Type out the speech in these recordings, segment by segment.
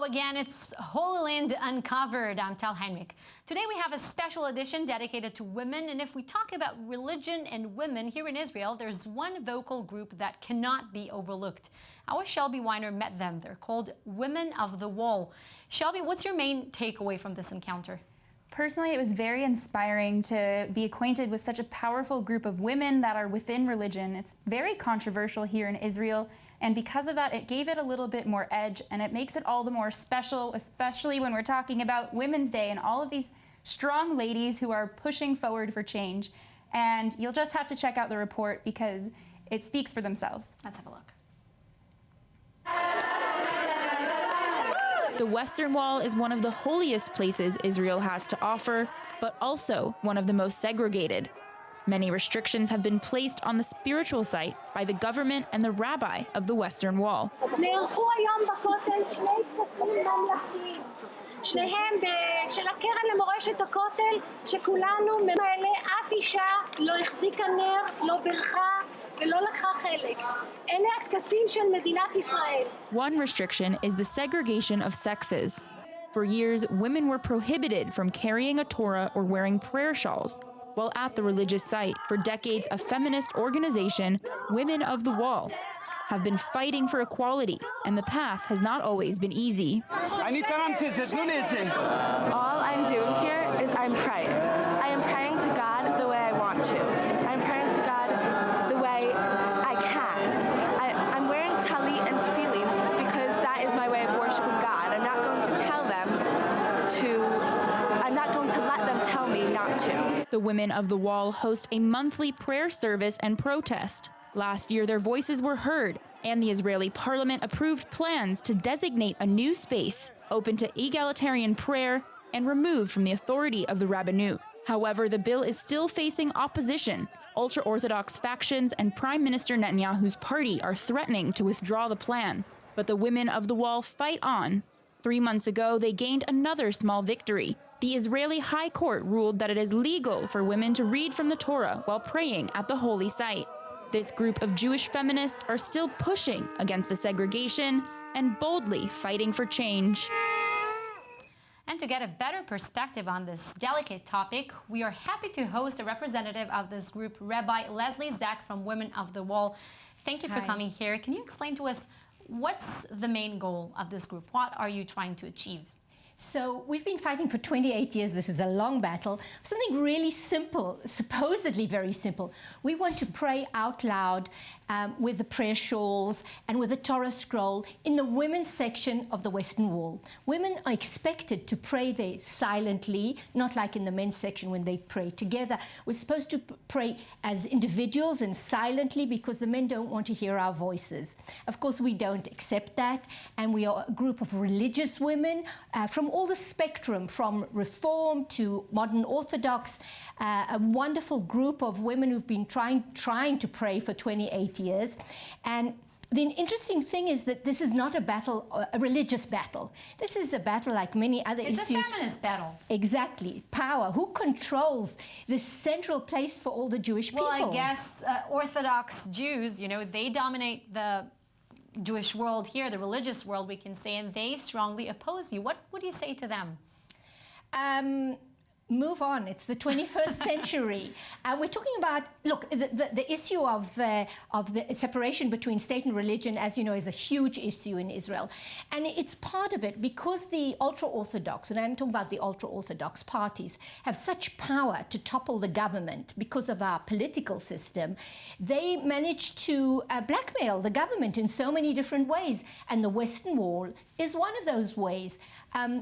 again, it's Holy Land Uncovered. I'm Tal Heinrich. Today we have a special edition dedicated to women, and if we talk about religion and women here in Israel, there's one vocal group that cannot be overlooked. Our Shelby Weiner met them. They're called Women of the Wall. Shelby, what's your main takeaway from this encounter? Personally, it was very inspiring to be acquainted with such a powerful group of women that are within religion. It's very controversial here in Israel, and because of that, it gave it a little bit more edge, and it makes it all the more special, especially when we're talking about Women's Day and all of these strong ladies who are pushing forward for change. And you'll just have to check out the report because it speaks for themselves. Let's have a look. The Western Wall is one of the holiest places Israel has to offer, but also one of the most segregated. Many restrictions have been placed on the spiritual site by the government and the rabbi of the Western Wall. שניהם של הקרן למורשת הכותל, שכולנו ממלא, אף אישה לא החזיקה נר, לא בירכה ולא לקחה חלק. אלה הטקסים של מדינת ישראל. One restriction is the segregation of sexes. For years, women were prohibited from carrying a Torah or wearing prayer shawls. While at the religious site, for decades, a feminist organization, Women of the Wall, have been fighting for equality, and the path has not always been easy. All I'm doing here is I'm praying. I am praying to God the way I want to. I'm praying to God the way I can. I'm wearing talit and tefillin because that is my way of worshiping God. I'm not going to let them tell me not to. The Women of the Wall host a monthly prayer service and protest. Last year, their voices were heard, and the Israeli parliament approved plans to designate a new space open to egalitarian prayer and removed from the authority of the rabbinut. However, the bill is still facing opposition. Ultra-Orthodox factions and Prime Minister Netanyahu's party are threatening to withdraw the plan. But the Women of the Wall fight on. 3 months ago, they gained another small victory. The Israeli High Court ruled that it is legal for women to read from the Torah while praying at the holy site. This group of Jewish feminists are still pushing against the segregation and boldly fighting for change. And to get a better perspective on this delicate topic, we are happy to host a representative of this group, Rabbi Lesley Sach from Women of the Wall. Thank you for coming here. Can you explain to us what's the main goal of this group? What are you trying to achieve? So we've been fighting for 28 years. This is a long battle. Something really simple, supposedly very simple. We want to pray out loud with the prayer shawls and with the Torah scroll in the women's section of the Western Wall. Women are expected to pray there silently, not like in the men's section when they pray together. We're supposed to pray as individuals and silently because the men don't want to hear our voices. Of course, we don't accept that, and we are a group of religious women from all the spectrum, from Reform to Modern Orthodox, a wonderful group of women who've been trying to pray for 28 years. And the interesting thing is that this is not a battle, a religious battle. This is a battle like many other issues. It's a feminist battle. Exactly. Power. Who controls this central place for all the Jewish people? Well, I guess Orthodox Jews, you know, they dominate the Jewish world here, the religious world, we can say, and they strongly oppose you. What would you say to them? Move on. It's the 21st century. We're talking about, look, the issue of the separation between state and religion, as you know, is a huge issue in Israel. And it's part of it because the ultra-Orthodox, and I'm talking about the ultra-Orthodox parties, have such power to topple the government because of our political system. They manage to blackmail the government in so many different ways. And the Western Wall is one of those ways.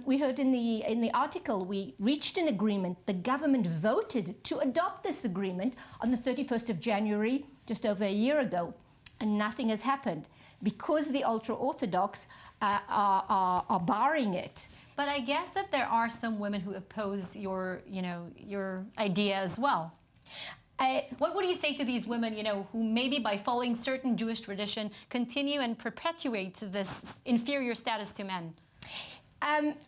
We heard in the article, we reached an agreement. The government voted to adopt this agreement on the 31st of January, just over a year ago, and nothing has happened because the ultra-Orthodox are barring it. But I guess that there are some women who oppose your idea as well. What would you say to these women, who maybe by following certain Jewish tradition continue and perpetuate this inferior status to men?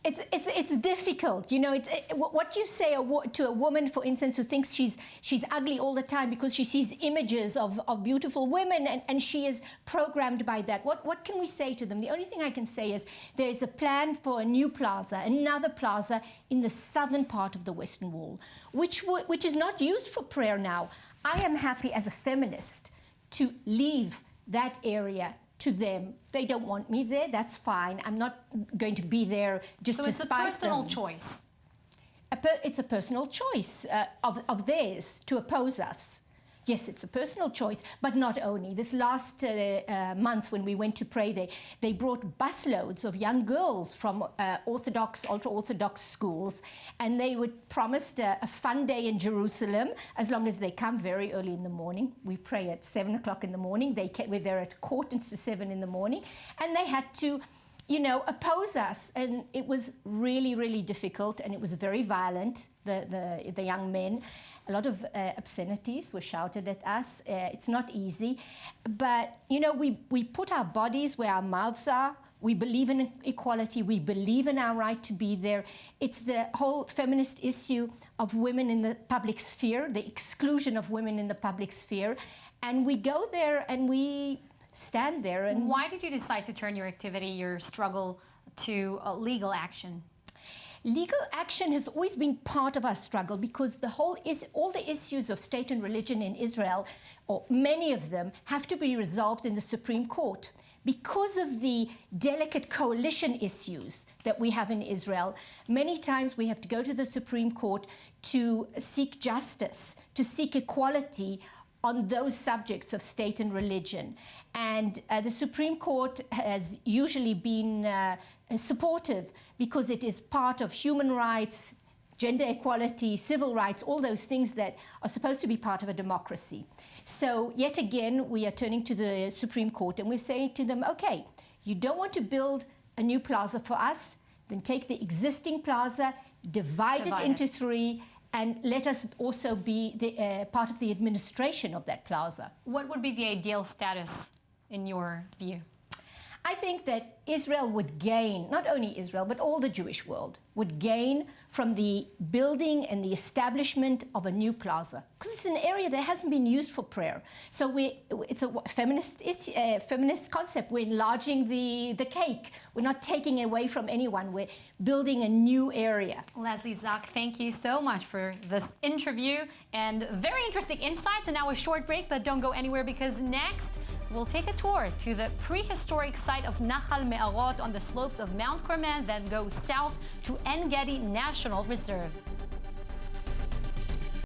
It's difficult, you know. What you say to a woman, for instance, who thinks she's ugly all the time because she sees images of beautiful women and she is programmed by that. What can we say to them? The only thing I can say is there's a plan for a new plaza, another plaza in the southern part of the Western Wall, which is not used for prayer now. I am happy as a feminist to leave that area to them. They don't want me there, that's fine. I'm not going to be there just to spite them. So it's a personal choice. It's a personal choice of theirs to oppose us. Yes, it's a personal choice, but not only. This last month when we went to pray, they brought busloads of young girls from Orthodox, ultra-Orthodox schools, and they were promised a fun day in Jerusalem as long as they come very early in the morning. We pray at 7 o'clock in the morning. We're there at 7:15 in the morning, and they had to, you know, oppose us, and it was really, really difficult, and it was very violent, the young men. A lot of obscenities were shouted at us. It's not easy, but, you know, we put our bodies where our mouths are. We believe in equality. We believe in our right to be there. It's the whole feminist issue of women in the public sphere, the exclusion of women in the public sphere, and we go there and we stand there. And why did you decide to turn your activity, your struggle, to legal action? Legal action has always been part of our struggle because all the issues of state and religion in Israel, or many of them, have to be resolved in the Supreme Court. Because of the delicate coalition issues that we have in Israel, many times we have to go to the Supreme Court to seek justice, to seek equality on those subjects of state and religion. And the Supreme Court has usually been supportive because it is part of human rights, gender equality, civil rights, all those things that are supposed to be part of a democracy. So yet again, we are turning to the Supreme Court and we're saying to them, okay, you don't want to build a new plaza for us, then take the existing plaza, divide it into three, and let us also be part of the administration of that plaza. What would be the ideal status in your view? I think that Israel would gain, not only Israel, but all the Jewish world, would gain from the building and the establishment of a new plaza. Because it's an area that hasn't been used for prayer. So it's a feminist concept. We're enlarging the cake. We're not taking away from anyone. We're building a new area. Lesley Sach, thank you so much for this interview and very interesting insights. And now a short break, but don't go anywhere because next, we'll take a tour to the prehistoric site of Nahal Me'arot on the slopes of Mount Carmel, then go south to En Gedi National Reserve.